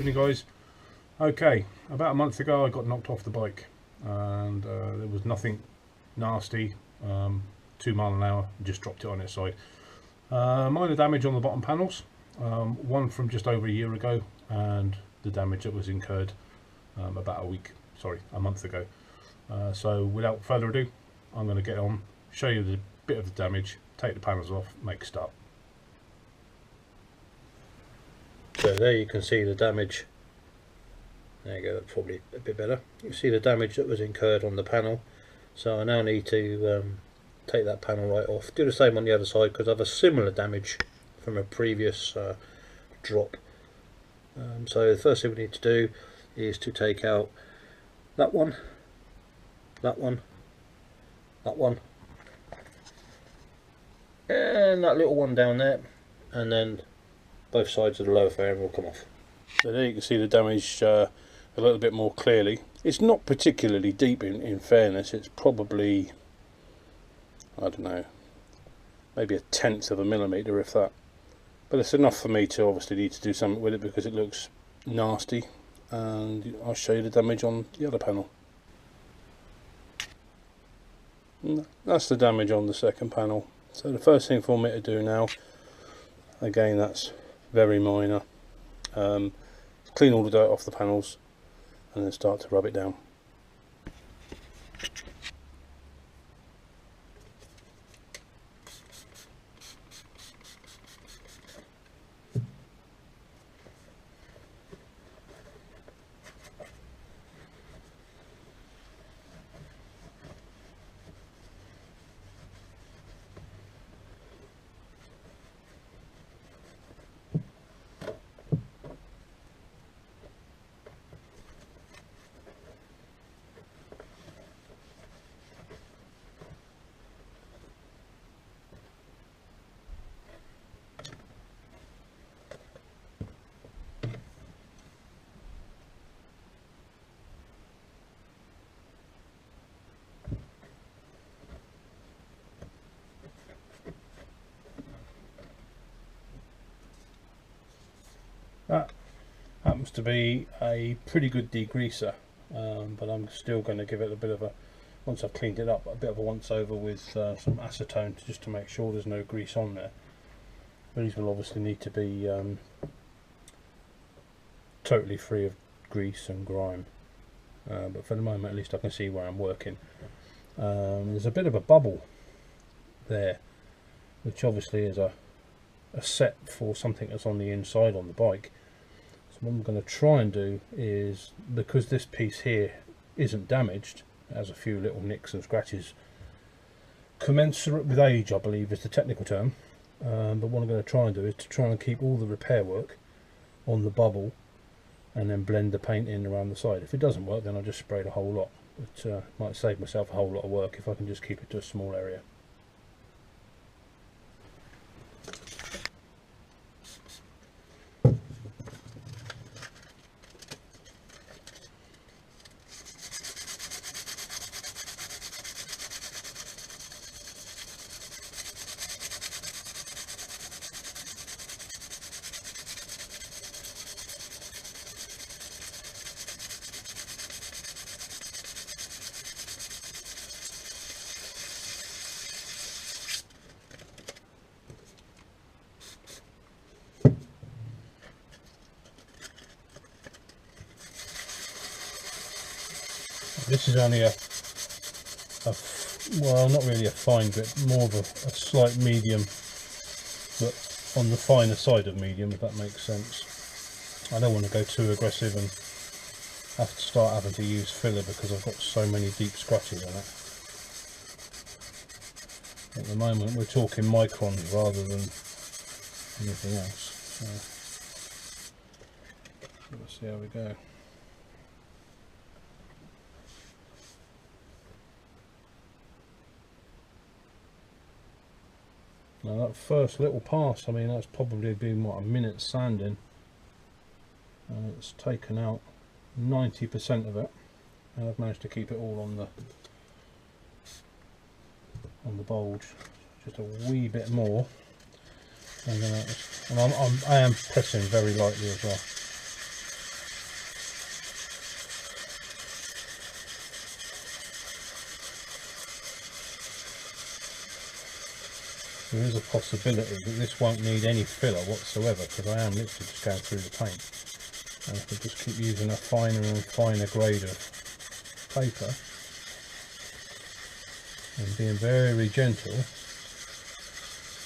evening guys. Okay, about a month ago I got knocked off the bike and there was nothing nasty, 2 miles an hour, just dropped it on its side. Minor damage on the bottom panels, one from just over a year ago, and the damage that was incurred about a month ago. So without further ado, I'm going to get on, show you the bit of the damage, take the panels off, make a start. So there you can see the damage. There you go, that's probably a bit better. You see the damage that was incurred on the panel. So I now need to take that panel right off. Do the same on the other side because I have a similar damage from a previous drop. So the first thing we need to do is to take out that one, that one, that one, and that little one down there, and then both sides of the lower fairing will come off. So there you can see the damage a little bit more clearly. It's not particularly deep in fairness, it's probably, I don't know, maybe 1/10 of a millimetre if that. But it's enough for me to obviously need to do something with it because it looks nasty, and I'll show you the damage on the other panel. And that's the damage on the second panel. So the first thing for me to do now, again that's very minor, clean all the dirt off the panels and then start to rub it down. That happens to be a pretty good degreaser, but I'm still going to give it a bit of a, once I've cleaned it up, a bit of a once over with some acetone just to make sure there's no grease on there. These will obviously need to be totally free of grease and grime, but for the moment at least I can see where I'm working. There's a bit of a bubble there, which obviously is a set for something that's on the inside on the bike. So what I'm going to try and do is, because this piece here isn't damaged, it has a few little nicks and scratches commensurate with age, I believe is the technical term, but what I'm going to try and do is to try and keep all the repair work on the bubble and then blend the paint in around the side. If it doesn't work, then I'll just spray the whole lot, but might save myself a whole lot of work if I can just keep it to a small area. This is only well, not really a fine grit, more of a slight medium, but on the finer side of medium, if that makes sense. I don't want to go too aggressive and have to start having to use filler because I've got so many deep scratches on it. At the moment we're talking microns rather than anything else. So let's see how we go. Now that first little pass, I mean that's probably been what, a minute sanding, and it's taken out 90% of it, and I've managed to keep it all on the bulge, just a wee bit more, and then I am pressing very lightly as well. there is a possibility that this won't need any filler whatsoever, because I am literally just going through the paint. And if I just keep using a finer and finer grade of paper and being very gentle,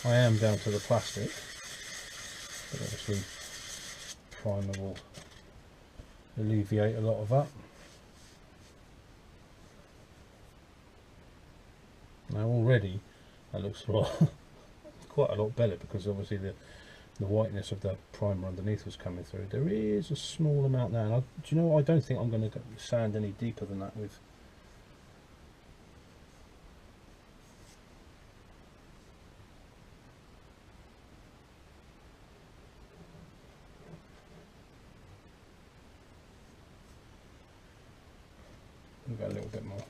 I am down to the plastic, but obviously primer will alleviate a lot of that. Now already that looks a lot quite a lot better, because obviously the whiteness of the primer underneath was coming through. There is a small amount now, and do you know what, I don't think I'm going to sand any deeper than that with. We'll go a little bit more.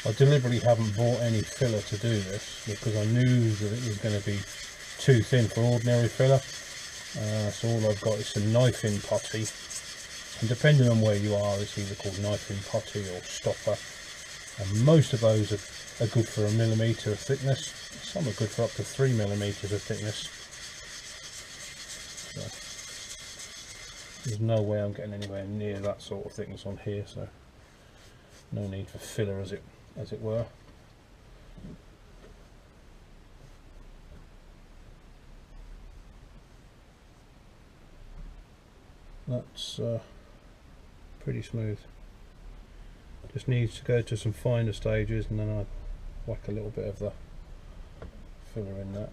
I deliberately haven't bought any filler to do this, because I knew that it was going to be too thin for ordinary filler. So all I've got is some knife-in putty, and depending on where you are, it's either called knife-in putty or stopper. And most of those are good for 1 millimetre of thickness. Some are good for up to 3 millimetres of thickness. So there's no way I'm getting anywhere near that sort of thickness on here, so no need for filler as it were. That's pretty smooth. Just needs to go to some finer stages, and then I whack a little bit of the filler in that.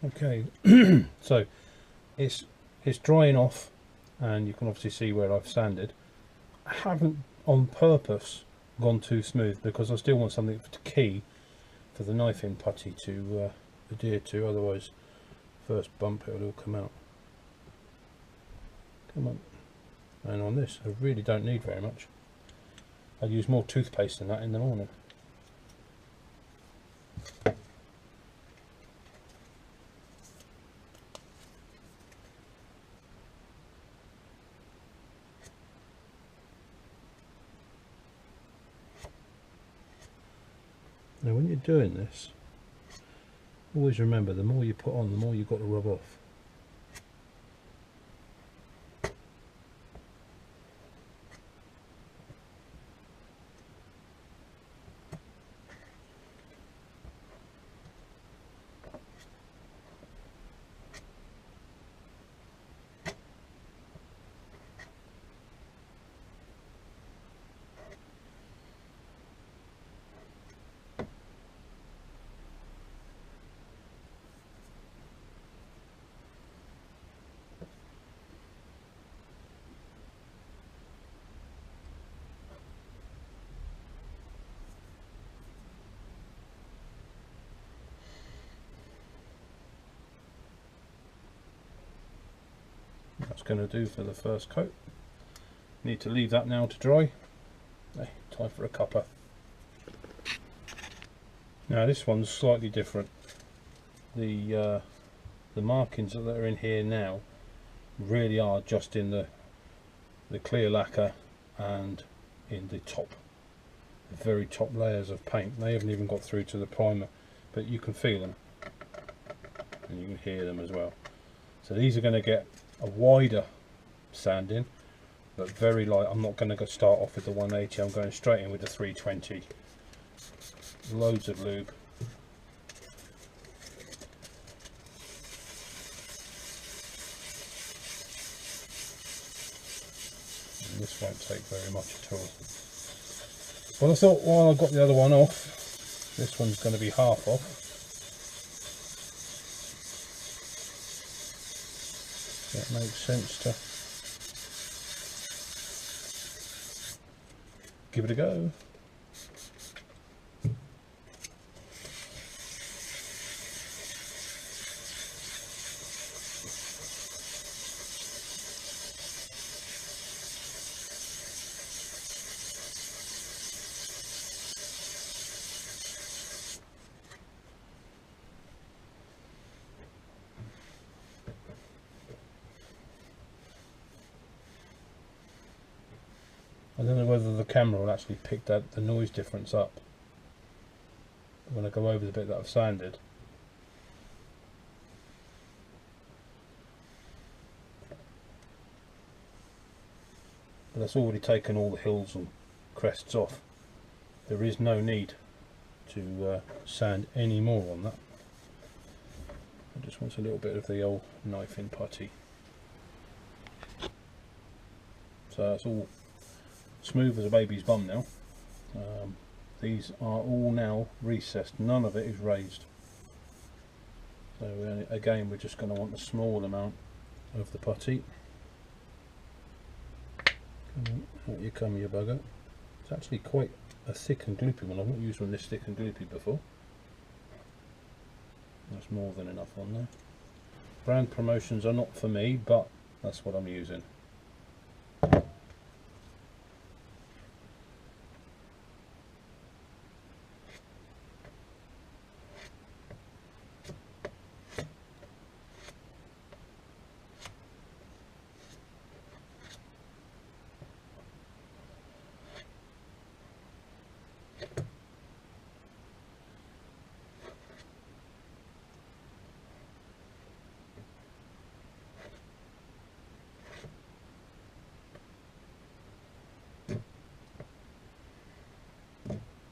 Okay, so it's drying off, and you can obviously see where I've sanded. I haven't on purpose gone too smooth, because I still want something to key for the knife-in putty to adhere to, otherwise first bump it will all come out. Come on. And on this I really don't need very much. I use more toothpaste than that in the morning. Now when you're doing this, always remember, the more you put on, the more you've got to rub off. That's going to do for the first coat. Need to leave that now to dry. Okay, time for a cuppa. Now this one's slightly different. The markings that are in here now really are just in the clear lacquer and in the very top layers of paint. They haven't even got through to the primer, but you can feel them and you can hear them as well. So these are going to get a wider sanding, but very light. I'm not going to start off with the 180, I'm going straight in with the 320. Loads of lube. And this won't take very much at all. Well, I thought while I got the other one off, this one's going to be half off. That makes sense to give it a go. don't know whether the camera will actually pick that the noise difference up when I go over the bit that I've sanded. But that's already taken all the hills and crests off. There is no need to sand any more on that. I just want a little bit of the old knife in putty. So it's all smooth as a baby's bum now. These are all now recessed, none of it is raised. So again, we're just going to want a small amount of the putty. Out you come, you bugger. It's actually quite a thick and gloopy one. I've not used one this thick and gloopy before. That's more than enough on there. Brand promotions are not for me, but that's what I'm using.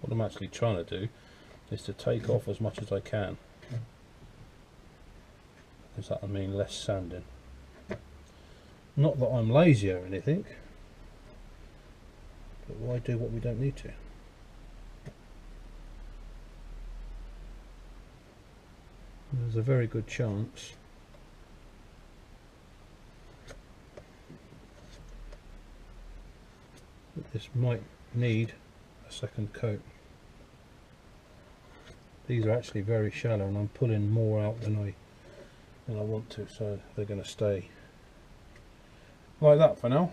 What I'm actually trying to do is to take off as much as I can, because that'll mean less sanding. Not that I'm lazy or anything, but why do what we don't need to? There's a very good chance that this might need a second coat. These are actually very shallow and I'm pulling more out than I want to, so they're going to stay like that for now.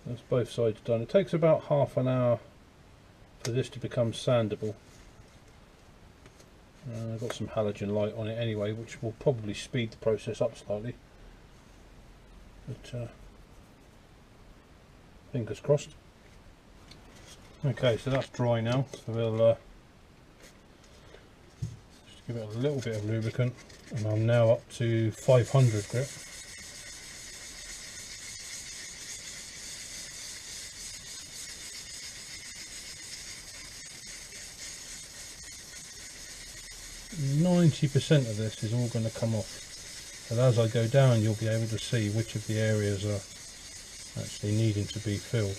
That's both sides done. It takes about half an hour for this to become sandable. I've got some halogen light on it anyway, which will probably speed the process up slightly. But fingers crossed. Okay, so that's dry now, so we'll just give it a little bit of lubricant, and I'm now up to 500 grit. %90 of this is all going to come off, and as I go down you'll be able to see which of the areas are actually needing to be filled.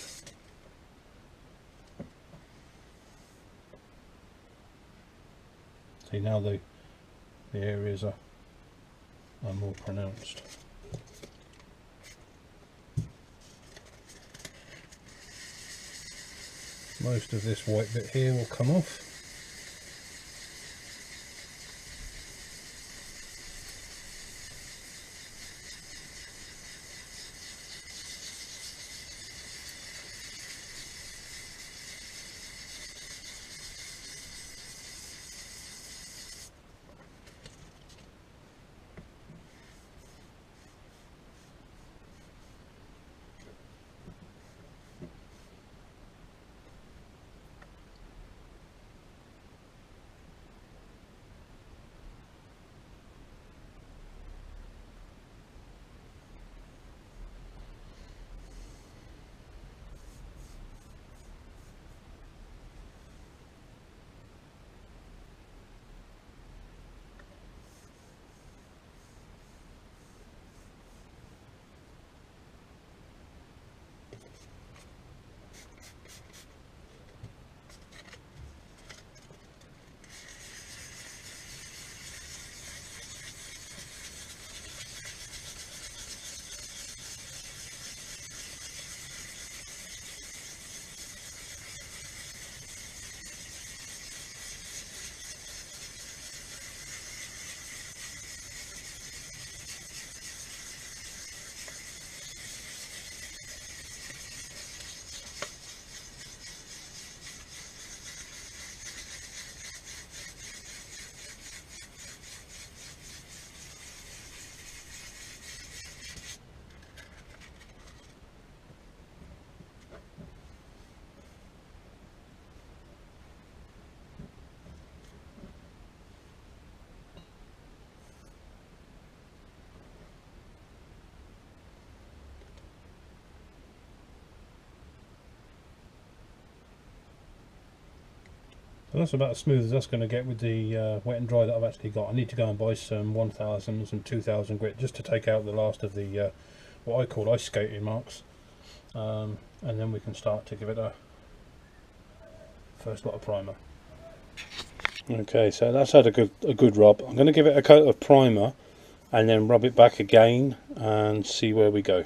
See, now the areas are more pronounced. Most of this white bit here will come off. But that's about as smooth as that's going to get with the wet and dry that I've actually got. I need to go and buy some 1000s and 2000 grit just to take out the last of the what I call ice skating marks, and then we can start to give it a first lot of primer. Okay, so that's had a good rub. I'm going to give it a coat of primer and then rub it back again and see where we go.